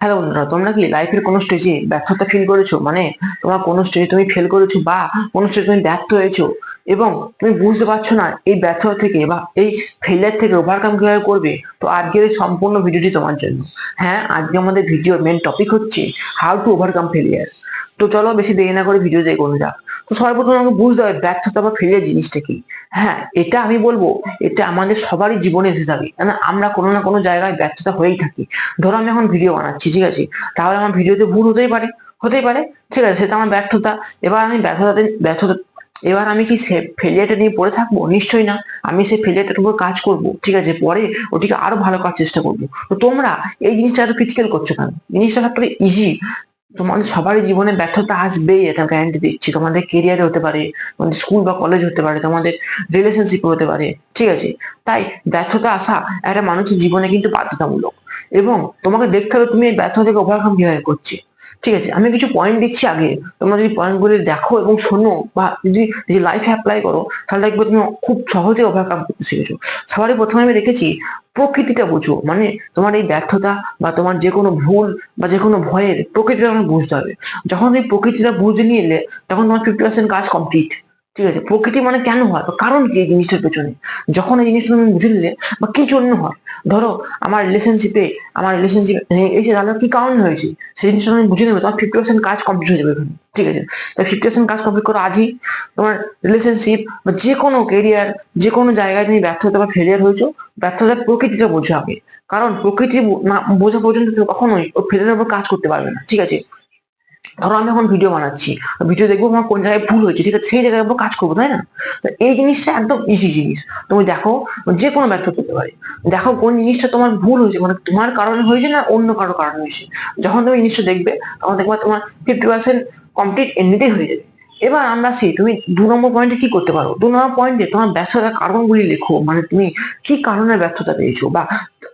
Hello বন্ধুরা, তোমরা কি লাইফের কোনো স্টেজে ব্যর্থতা ফিল করেছো? মানে তোমার কোনো স্টেজে তুমি ফেল করেছো বা কোনো স্টেজে তুমি ব্যর্থ হয়েছো এবং তুমি বুঝতে পারছো না এই ব্যর্থতা থেকে বা এই ফেলিয়ার থেকে ওভারকাম কিভাবে করবে। তো আজকের এই সম্পূর্ণ ভিডিওটি তোমার জন্য। হ্যাঁ, আজকে আমাদের ভিডিওর মেন টপিক হচ্ছে হাউ টু ওভারকাম ফেলিয়ার। তো চলো বেশি দেরি না করে ভিডিও এগোনো যাক। তো সর্বপ্রথম আমাকে বুঝতে হবে ব্যর্থতা বা ফেলিয়ার জিনিসটা কি। হ্যাঁ, এটা আমি বলবো এটা আমাদের সবারই জীবনে এসে থাকে, মানে আমরা কোনো না কোনো জায়গায় ব্যর্থতা হয়েই থাকি। ধরো আমি এখন ভিডিও বানাচ্ছি, ঠিক আছে, তাহলে আমার ভিডিওতে ভুল হতেই পারে, ঠিক আছে, সেটা আমার ব্যর্থতা। এবার আমি ব্যর্থতা এবার আমি কি সে ফেলিয়ারটা নিয়ে পড়ে থাকবো? নিশ্চয়ই না। আমি সেই ফেলিয়ারটার উপর কাজ করব, ঠিক আছে, পরে ওটিকে আরো ভালো করার চেষ্টা করবো। তো তোমরা এই জিনিসটা এত ক্রিটিক্যাল করছো কেন? জিনিসটা সব থেকে ইজি। তোমাদের সবারই জীবনে ব্যর্থতা আসবেই, এটা গ্যারান্টি দিচ্ছি। তোমাদের কেরিয়ারে হতে পারে, তোমাদের স্কুল বা কলেজ হতে পারে, তোমাদের রিলেশনশিপ হতে পারে, ঠিক আছে। তাই ব্যর্থতা আসা একটা মানুষের জীবনে কিন্তু বাধ্যতামূলক, এবং তোমাকে দেখতে হবে তুমি এই ব্যর্থতা থেকে ওভারকাম কিভাবে করছি। ঠিক আছে, আমি কিছু পয়েন্ট দিচ্ছি আগে, তোমরা যদি পয়েন্টগুলি দেখো এবং শোনো বা যদি লাইফে অ্যাপ্লাই করো, তাহলে দেখবে তুমি খুব সহজে ওভারকাম করতে শিখেছো। সবারই প্রথমে আমি রেখেছি প্রকৃতিটা বোঝো। মানে তোমার এই ব্যর্থতা বা তোমার যে কোনো ভুল বা যে কোনো ভয়ের প্রকৃতিটা তোমার বুঝতে হবে। যখন এই প্রকৃতিটা বুঝে নিলে তখন তোমার 50% কাজ কমপ্লিট। ঠিক আছে, প্রকৃতি মানে কেন হয় বা কারণ কি এই জিনিসটার পেছনে, যখন এই জিনিসটা তুমি বুঝে নিলে বা কি জন্য হয়। ধরো আমার রিলেশনশিপ এসে তাহলে কি কারণ হয়েছে, সেই জিনিসটা তুমি বুঝে নেবে, তোমার 50% কাজ কমপ্লিট হয়ে যাবে এখানে। ঠিক আছে, তাই 50% কাজ কমপ্লিট করো আজই। তোমার রিলেশনশিপ বা যে কোনো কেরিয়ার, যে কোনো জায়গায় তুমি ব্যর্থতা বা ফেলিয়ার হয়েছো, ব্যর্থতার প্রকৃতিটা বোঝো আগে। কারণ প্রকৃতি না বোঝা পর্যন্ত তুমি কখনোই ওই ফেলিয়ারের উপর কাজ করতে পারবে না। ঠিক আছে, ধরো আমি এখন ভিডিও বানাচ্ছি, ভিডিও দেখবো আমার কোন জায়গায় ভুল হয়েছে, ঠিক আছে, সেই জায়গায় উপর কাজ করবো, তাই না? তো এই জিনিসটা একদম ইজি জিনিস। তুমি দেখো, যে কোনো ব্যর্থ হতে পারে, দেখো কোন জিনিসটা তোমার ভুল হয়েছে, মানে তোমার কারণে হয়েছে না অন্য কারো কারণে হয়েছে। যখন তুমি জিনিসটা দেখবে তখন দেখবে তোমার 50% কমপ্লিট এমনিতেই হয়ে যাবে। এবার আমরা আসি, তুমি 2 নম্বর পয়েন্টে কি করতে পারো। 2 নম্বর পয়েন্টে তোমার ব্যর্থতার কারণগুলি লেখো, মানে তুমি কি কারণে ব্যর্থতা পেয়েছো বা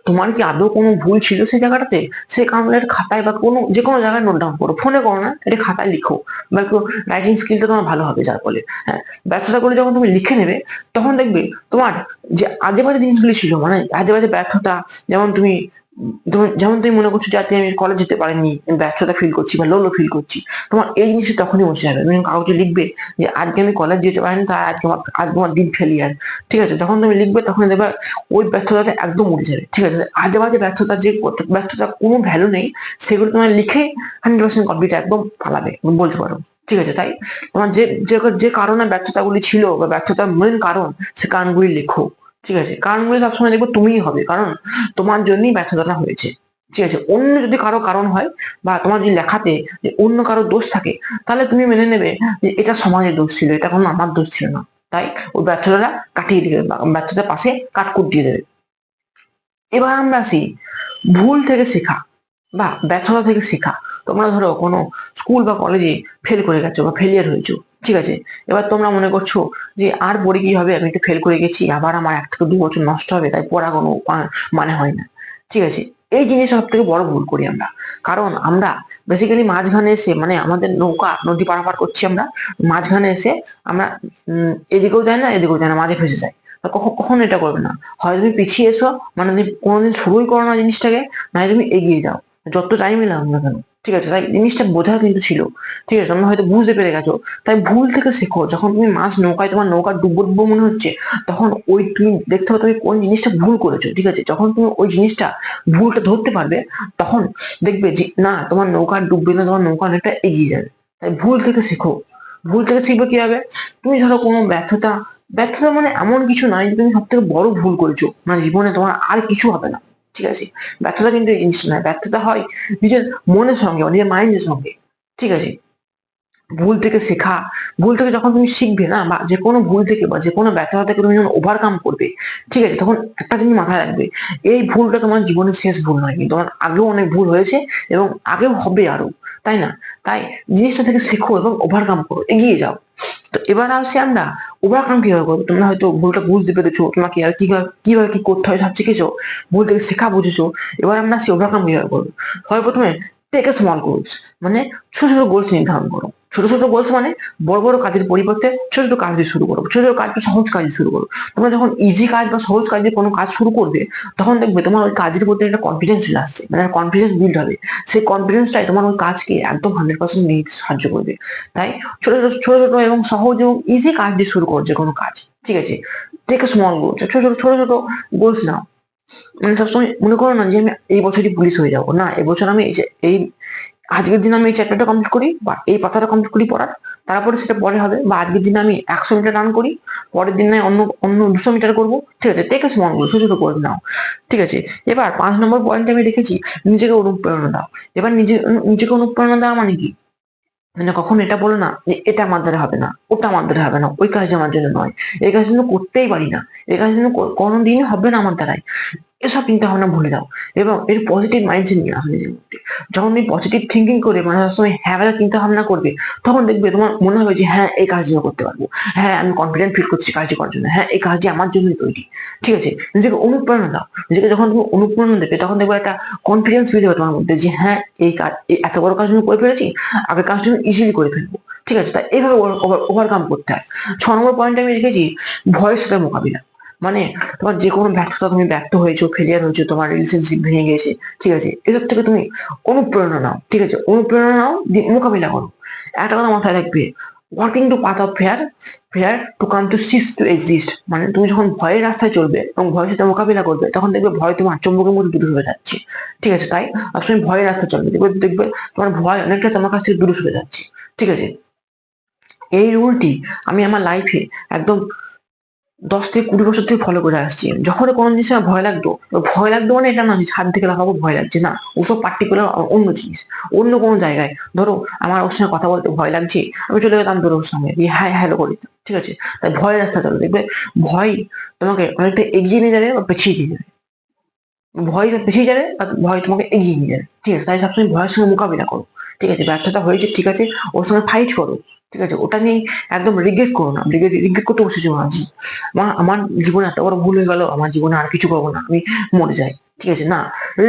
তোমার কি আদৌ কোনো ভুল ছিল সেই জায়গাটাতে। সেই কারণে খাতায় বা কোনো যে কোনো জায়গায় নোট ডাউন করো, ফোনে করো না, এটা খাতায় লিখো। বা একটু রাইটিং স্কিলটা তোমার ভালো হবে যার ফলে, হ্যাঁ, ব্যর্থতা করে যখন তুমি লিখে নেবে তখন দেখবে তোমার যে আজে বাজে জিনিসগুলি ছিল, মানে আজে বাজে ব্যর্থতা, যেমন তুমি মনে করছো যে আজকে আমি কলেজ যেতে পারিনি, আমি ব্যর্থতা ফিল করছি বা লো ফিল করছি, তোমার এই জিনিসটা তখনই মুছে যাবে। তুমি কাগজে লিখবে যে আজকে আমি কলেজ যেতে পারিনি, তাই আজকে আমার দিন ফেলিয়ার। ঠিক আছে, যখন তুমি লিখবে তখন দেখবে ওই ব্যর্থতাটা একদম উঠে যাবে। ঠিক আছে, আজে বাজে ব্যর্থতা, যে ব্যর্থতা কোনো ভ্যালু নেই, সেগুলো তোমার লিখে 100% কমপ্লিট একদম পালাবে বলতে পারো। ঠিক আছে, তাই তোমার যে যে যে কারণে ব্যর্থতাগুলি ছিল বা ব্যর্থতার মেন কারণ, সে কারণগুলি লেখো। ঠিক আছে, কারণগুলি সবসময় দেখবো তুমিই হবে, কারণ তোমার জন্যই ব্যর্থতাটা হয়েছে। ঠিক আছে, অন্য যদি কারো কারণ হয় বা তোমার যদি লেখাতে যে অন্য কারো দোষ থাকে, তাহলে তুমি মেনে নেবে যে এটা সমাজের দোষ ছিল, এটা কোনো আমার দোষ ছিল না। তাই ওই ব্যর্থতাটা কাটিয়ে দিবে বা ব্যর্থতার পাশে কাটকুট দিয়ে দেবে। এবার আমরা আসি ভুল থেকে শেখা বা ব্যর্থতা থেকে শেখা। তোমরা ধরো কোনো স্কুল বা কলেজে ফেল করে গেছো বা ফেলিয়ার হয়েছো, ঠিক আছে। এবার তোমরা মনে করছো যে আর পড়ে কি হবে, আমি একটু ফেল করে গেছি, আবার আমার 1 থেকে 2 বছর নষ্ট হবে, তাই পড়া কোনো মানে হয় না। ঠিক আছে, এই জিনিস সব থেকে বড় ভুল করি আমরা। কারণ আমরা বেসিক্যালি মাঝখানে এসে, মানে আমাদের নৌকা নদী পারাপার করছি আমরা, মাঝখানে এসে আমরা এদিকেও যাই না এদিকেও যাই না, মাঝে ফেসে যাই। কখনো এটা করবে না। হয় তুমি পিছিয়ে এসো, মানে তুমি কোনোদিন শুরুই করো না জিনিসটাকে, না তুমি এগিয়ে যাও, যত টাইমই লাগুক না কেন। ঠিক আছে, তাই জিনিসটা বোঝা কিন্তু ছিল। ঠিক আছে, তোমরা হয়তো বুঝতে পেরে গেছো। তাই ভুল থেকে শেখো। যখন তুমি মাছ নৌকায়, তোমার নৌকা ডুববো ডুববো মনে হচ্ছে, তখন ওই তুমি দেখতে হবে তুমি কোন জিনিসটা ভুল করেছো। ঠিক আছে, যখন তুমি ওই জিনিসটা ভুলটা ধরতে পারবে, তখন দেখবে যে না, তোমার নৌকা ডুববে না, তোমার নৌকা অনেকটা এগিয়ে যাবে। তাই ভুল থেকে শেখো। ভুল থেকে শিখবে কিভাবে? তুমি ধরো কোনো ব্যর্থতা, ব্যর্থতা মানে এমন কিছু নয় যে তুমি সব থেকে বড় ভুল করেছো, মানে জীবনে তোমার আর কিছু হবে না। ঠিক আছে, ব্যর্থতা কিন্তু এই জিনিসটা নয়, ব্যর্থতা হয় নিজের মনের সঙ্গে বা নিজের মাইন্ডের সঙ্গে। ঠিক আছে, ভুল থেকে শেখা। ভুল থেকে যখন তুমি শিখবে না, বা যে কোনো ভুল থেকে বা যে কোনো ব্যর্থতা থেকে তুমি যখন ওভারকাম করবে, ঠিক আছে, তখন একটা জিনিস মাথায় রাখবে, এই ভুলটা তোমার জীবনের শেষ ভুল নয়, কিন্তু তোমার আগেও অনেক ভুল হয়েছে এবং আগেও হবে আরো, তাই না? তাই জিনিসটা থেকে শেখো এবং ওভারকাম করো, এগিয়ে যাও। তো এবার আসছি আমরা ওভারকাম কিভাবে করবো। তোমরা হয়তো ভুলটা বুঝতে পেরেছো, তোমরা কি আর কিভাবে কি করতে হয় সব শিখেছো, ভুল থেকে শেখা বুঝেছো। এবার আমরা আসছি ওভারকাম কিভাবে করবো। সর্বপ্রথমে টেক এ স্মল গোলস, মানে ছোট ছোট গোলস নির্ধারণ করো। ছোট ছোট গোলস মানে বড় বড় কাজের পরিবর্তে ছোট ছোট কাজ দিয়ে শুরু করো, ছোট ছোট কাজ বা সহজ কাজ দিয়ে শুরু করো। তোমরা যখন ইজি কাজ বা সহজ কাজ দিয়ে কোনো কাজ শুরু করবে, তখন দেখবে তোমার ওই কাজের প্রতি একটা কনফিডেন্স চলে আসছে, মানে কনফিডেন্স বিল্ড হবে। সেই কনফিডেন্সটাই তোমার ওই কাজকে একদম 100% নিতে সাহায্য করবে। তাই ছোট ছোট ছোট ছোট এবং সহজ এবং ইজি কাজ দিয়ে শুরু করো যে কোনো কাজ। ঠিক আছে, টেক এ স্মল গোলস, ছোট ছোট ছোট ছোট গোলস নাও। মানে সবসময় মনে করো না যে আমি এই বছরই পুলিশ হয়ে যাবো, না, এবছর আমি এই আজকের দিন আমি এই চ্যাপ্টারটা কমপ্লিট করি বা এই পাতাটা কমপ্লিট করি পড়ার, তারপরে সেটা পরে হবে। বা আজকের দিনে আমি 100 মিটার রান করি, পরের দিন নয় অন্য অন্য 200 মিটার করবো। ঠিক আছে, টেক এ স্মল গোল, ছোট ছোট করে নাও। ঠিক আছে, এবার 5 নম্বর পয়েন্টে আমি রেখেছি নিজেকে অনুপ্রেরণা দাও। এবার নিজেকে অনুপ্রেরণা দেওয়া মানে কি? মানে কখনো এটা বলো না যে এটা আমার দ্বারা হবে না, ওটা আমার দ্বারা হবে না, ওই কাজটা আমার জন্য নয়, এই কাজটা জন্য করতেই পারি না, এই কাজটা জন্য কোনোদিনই হবে না আমার দ্বারাই। এসব চিন্তা ভাবনা ভুলে যাও এবং এর পজিটিভ মাইন্ডসেট নিয়ে আসো নিজের মধ্যে। যখন তুমি পজিটিভ থিঙ্কিং করে মানে সবসময় হ্যাঁ বেলা চিন্তা ভাবনা করবে, তখন দেখবে তোমার মনে হবে যে হ্যাঁ এই কাজটি আমি করতে পারবো, হ্যাঁ আমি কনফিডেন্ট ফিল করছি কাজটি করার জন্য, হ্যাঁ এই কাজটি আমার জন্যই তৈরি। ঠিক আছে, নিজেকে অনুপ্রেরণা দাও। নিজেকে যখন তুমি অনুপ্রেরণা দেবে, তখন দেখবে একটা কনফিডেন্স ফিল হবে তোমার মধ্যে যে হ্যাঁ এই কাজ, এই এত বড় কাজ আমি করে ফেলেছি, আগের কাজটা আমি ইজিলি করে ফেলবো। ঠিক আছে, তাই এইভাবে ওভারকাম করতে হয়। 6 নম্বর পয়েন্টে আমি রেখেছি ভয়ের সাথে মোকাবিলা। মানে তোমার যে কোনো ব্যর্থতা, তুমি ব্যর্থ হয়েছো, ফেলিয়ার হয়েছো, তোমার রিলেশনশিপ ভেঙে গেছে, ঠিক আছে, এসব থেকে তুমি অনুপ্রেরণা নাও। ঠিক আছে, অনুপ্রেরণা নাও, দিয়ে মোকাবিলা করো। একটা কথা মাথায় রাখবে, working to path of fair, fair to come to cease to exist. মানে তুমি যখন ভয়ের রাস্তায় চলবে এবং ভয়ের সাথে মোকাবিলা করবে, তখন দেখবে ভয় তোমার চম্বকের মধ্যে দূরে সরে যাচ্ছে। ঠিক আছে, তাই তুমি ভয়ের রাস্তায় চলবে, দেখবে দেখবে তোমার ভয় অনেকটা তোমার কাছ থেকে দূরে সরে যাচ্ছে। ঠিক আছে, এই রুলটি আমি আমার লাইফে একদম 10 থেকে 20 বছর থেকে ফলো করে আসছি। যখন কোনো জিনিসে আমার ভয় লাগতো মানে এটা না যে ছাদ থেকে লাফাবো ভয় লাগছে, না, ওসব পার্টিকুলার অন্য জিনিস, অন্য কোনো জায়গায়। ধরো আমার ওর সঙ্গে কথা বলতে ভয় লাগছে, আমি চলে গেলাম ধরো ওর সঙ্গে দিয়ে হ্যাঁ হ্যালো করে দিতাম। ঠিক আছে, তাই ভয়ের রাস্তা চলো, দেখবে ভয় তোমাকে অনেকটা এগিয়ে নিয়ে যাবে বা পেছিয়ে দিয়ে যাবে। ভয় পেছিয়ে যাবে আর ভয় তোমাকে এগিয়ে নিয়ে যাবে। ঠিক আছে, তাই সবসময় ভয়ের সঙ্গে মোকাবিলা করো। ঠিক আছে, ব্যর্থতা হয়েছে, ঠিক আছে, ওর সঙ্গে ফাইট করো। ঠিক আছে, ওটা নিয়ে একদম রিগ্রেট করো না, রিগ্রেট করতে বসেছো না। আমার জীবনে এত বড় ভুল হয়ে গেল, আমার জীবনে আর কিছু করবো না, আমি মরে যাই। ঠিক আছে, না,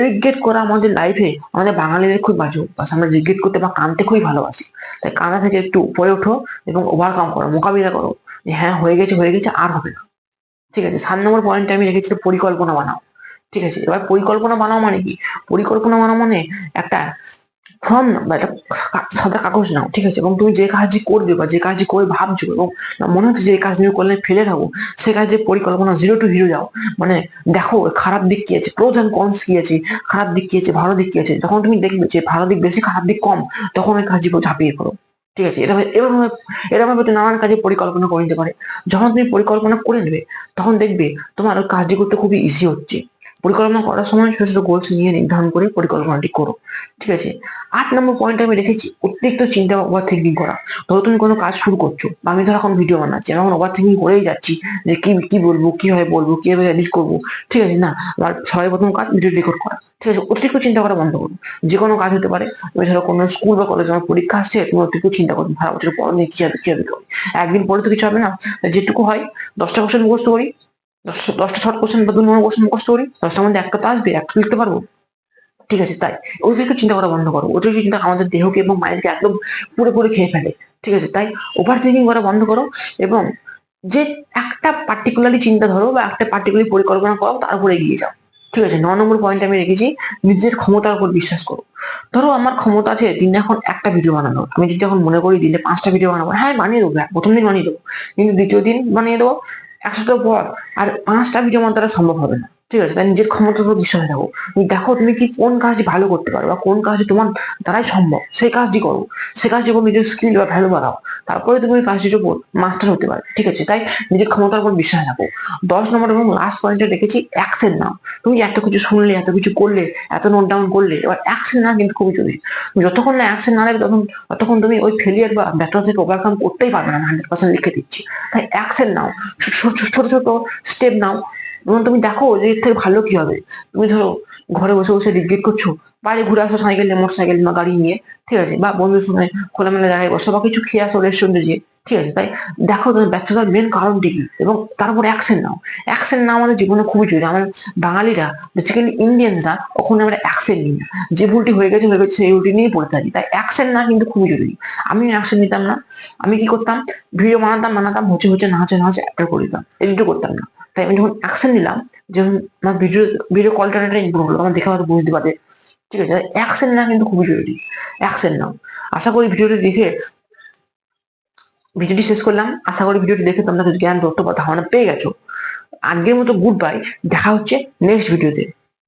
রিগ্রেট করা আমাদের লাইফে, আমাদের বাঙালিদের খুব বাজে অভ্যাস। আমরা রিগ্রেট করতে বা কাঁদতে খুবই ভালোবাসি। তাই কাঁদা থেকে একটু উপরে ওঠো এবং ওভারকাম করো, মোকাবিলা করো যে হ্যাঁ হয়ে গেছে আর হবে না। ঠিক আছে, 7 নম্বর পয়েন্টে আমি রেখেছি পরিকল্পনা বানাও। ঠিক আছে, এবার পরিকল্পনা বানাও মানে কি? পরিকল্পনা বানাও মানে একটা ফর্ম বা একটা সাদা কাগজ নাও। ঠিক আছে, এবং তুমি যে কাজটি করবে বা যে কাজটি করে ভাবছো এবং মনে হচ্ছে যে এই কাজ নিয়ে করলে ফেলে যাবো, সে কাজের পরিকল্পনা 0 to 0 যাও। মানে দেখো খারাপ দিক কি আছে, প্রোজ এন্ড কনস কি আছে, খারাপ দিক কি আছে, ভালো দিক কি আছে। যখন তুমি দেখবে যে ভালো দিক বেশি খারাপ দিক কম, তখন ওই কাজটি ঝাঁপিয়ে পড়ো। ঠিক আছে, এরকম ভাবে নানান কাজে পরিকল্পনা করে নিতে পারে। যখন তুমি পরিকল্পনা করে নেবে, তখন দেখবে তোমার ওই কাজটি করতে খুবই ইজি হচ্ছে। পরিকল্পনা করার সময় ছোট ছোট গোলস নিয়ে নির্ধারণ করে পরিকল্পনাটি করো। ঠিক আছে, 8 নম্বর পয়েন্ট আমি রেখেছি অতিরিক্ত চিন্তা বা ওভার থিঙ্কিং করা। ধরো তুমি কোনো কাজ শুরু করছো, বা আমি ধরো এখন ভিডিও বানাচ্ছি, আমি এখন ওভার থিঙ্কিং করেই যাচ্ছি যে কি কি বলবো, কিভাবে বলবো, কিভাবে এডিট করবো। ঠিক আছে, না, আমার সবাই প্রথম কাজ ভিডিও রেকর্ড করা। ঠিক আছে, অতিরিক্ত চিন্তা করা বন্ধ করো। যে কোনো কাজ হতে পারে, তুমি ধরো কোনো স্কুল বা কলেজে আমার পরীক্ষা আসছে, তুমি অতিরিক্ত চিন্তা করো সারা বছর পর নিয়ে কি হবে একদিন পরে তো কিছু হবে না। যেটুকু হয় 10টা কোশ্চেন মুখস্থ করি, 10টা শর্ট কোশ্চেন বা 2 নম্বর কোশ্চেন মুখস্থ করি, 10টার মধ্যে একটা তো আসবে, একটা লিখতে পারবো। ঠিক আছে, তাই অতিরিক্ত চিন্তা করা বন্ধ করো। অতিরিক্ত চিন্তা আমাদের দেহকে এবং মাইন্ডকে একদম পুরোপুরি খেয়ে ফেলে। ঠিক আছে, তাই ওভার থিঙ্কিং করা বন্ধ করো এবং যে একটা পার্টিকুলারলি চিন্তা ধরো বা একটা পার্টিকুলার পরিকল্পনা করো, তার উপরে এগিয়ে যাও। ঠিক আছে, 9 নম্বর পয়েন্ট আমি রেখেছি নিজের ক্ষমতার উপর বিশ্বাস করো। ধরো আমার ক্ষমতা আছে দিনে এখন একটা ভিডিও বানানো, আমি যদি এখন মনে করি দিনে 5টা ভিডিও বানাবো, হ্যাঁ বানিয়ে দেবো, প্রথম দিন বানিয়ে দেবো, কিন্তু দ্বিতীয় দিন বানিয়ে দেবো, এক সপ্তাহ পর। আর 5টা ভিডিও আমার দ্বারা সম্ভব হবে না। ঠিক আছে, তাই নিজের ক্ষমতার উপর বিশ্বাস রাখো। তুমি দেখো তুমি কি কোন কাজটি ভালো করতে পারো বা কোন কাজটি তোমার দ্বারাই সম্ভব, সেই কাজটি করো। সেই কাজটি উপর নিজের স্কিল বা ভ্যালু বাড়াও, তারপরে তুমি ওই কাজটির উপর মাস্টার হতে পারবে। ঠিক আছে, তাই নিজের ক্ষমতার উপর বিশ্বাস রাখো। 10 নম্বর এবং লাস্ট পয়েন্টে দেখেছি অ্যাকশন নাও। তুমি এত কিছু শুনলে, এত কিছু করলে, এত নোট ডাউন করলে, এবার অ্যাকশন না কিন্তু খুবই জরুরি। যতক্ষণ না অ্যাকশন না নেবে ততক্ষণ তুমি ওই ফেলিয়ার বা ব্যর্থতা থেকে ওভারকাম করতেই পারবে না, 100% লিখে দিচ্ছি। তাই অ্যাকশন নাও, ছোট ছোট স্টেপ নাও এবং তুমি দেখো যে এর থেকে ভালো কি হবে। তুমি ধরো ঘরে বসে বসে রিগ্রেট করছো, বাইরে ঘুরে আসো সাইকেল নিয়ে, মোটর সাইকেল বা গাড়ি নিয়ে। ঠিক আছে, বা বন্ধুর সঙ্গে খোলামেলা জায়গায় বসো বা কিছু খেয়ে আসো রেস্টুরেন্টে গিয়ে। ঠিক আছে? তাই দেখো তোমার ব্যর্থতার মেন কারণটি কি এবং তারপর অ্যাকশন নাও। অ্যাকশন নেওয়া আমাদের জীবনে খুবই জরুরি। আমরা বাঙালিরা বেসিক্যালি ইন্ডিয়ানসরা কখনো আমরা অ্যাকশন নিই না। যে ভুলটি হয়ে গেছে সেই ভুলটি নিয়েই পড়ে থাকি। তাই অ্যাকশন না কিন্তু খুবই জরুরি। আমিও অ্যাকশন নিতাম না। আমি কি করতাম, ভিডিও বানাতাম হচ্ছে নাচে আপলোড করে দিতাম, এডিটও করতাম না। তাই আমি যখন অ্যাকশন নিলাম, যখন আমার ভিডিও কলটা ইম্প্রুভ হলো, আমার দেখে হয়তো বুঝতে পারে। ঠিক আছে? অ্যাকশন না কিন্তু খুবই জরুরি। অ্যাকশন নাও। আশা করি ভিডিওটি শেষ করলাম। আশা করি ভিডিওটি দেখে তোমরা কিছু জ্ঞান তথ্য বা ধারণা পেয়ে গেছো। আজকের মতো গুড বাই, দেখা হচ্ছে নেক্সট ভিডিওতে।